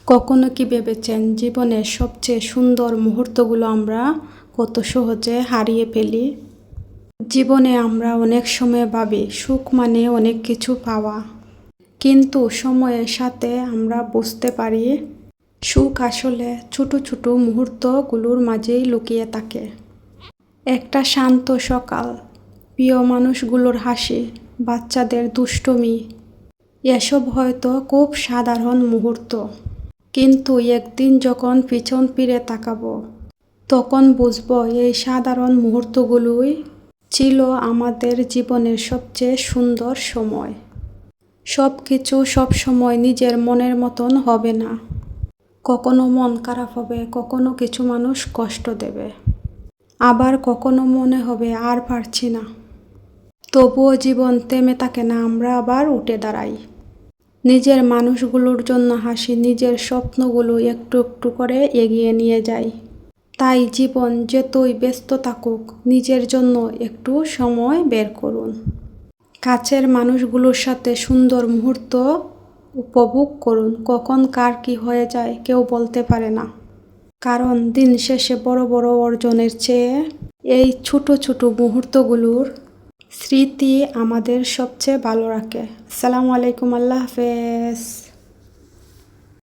কখনো কি ভেবেছেন জীবনের সবচেয়ে সুন্দর মুহূর্তগুলো আমরা কত সহজে হারিয়ে ফেলি? জীবনে আমরা অনেক সময় ভাবি সুখ মানে অনেক কিছু পাওয়া, কিন্তু সময়ের সাথে আমরা বুঝতে পারি সুখ আসলে ছোট ছোট মুহূর্তগুলোর মাঝেই লুকিয়ে থাকে। একটা শান্ত সকাল, প্রিয় মানুষগুলোর হাসি, বাচ্চাদের দুষ্টুমি, এসব হয়তো খুব সাধারণ মুহূর্ত, কিন্তু একদিন যখন পিছন ফিরে তাকাবো তখন বুঝবো এই সাধারণ মুহূর্তগুলোই ছিল আমাদের জীবনের সবচেয়ে সুন্দর সময়। সব কিছু সবসময় নিজের মনের মতন হবে না। কখনো মন খারাপ হবে, কখনো কিছু মানুষ কষ্ট দেবে, আবার কখনো মনে হবে আর পারছি না। তবুও জীবন থেমে থাকে না, আমরা আবার উঠে দাঁড়াই। নিজের মানুষগুলোর জন্য হাসি, নিজের স্বপ্নগুলো একটু একটু করে এগিয়ে নিয়ে যাই। তাই জীবন যতই ব্যস্ত থাকুক, নিজের জন্য একটু সময় বের করুন। কাছের মানুষগুলোর সাথে সুন্দর মুহূর্ত উপভোগ করুন। কখন কার কি হয়ে যায় কেউ বলতে পারে না, কারণ দিন শেষে বড় বড় অর্জনের চেয়ে এই ছোট ছোট মুহূর্তগুলোর স্মৃতি আমাদের সবচেয়ে ভালো রাখে। আসসালামু আলাইকুম, আল্লাহ হাফেজ।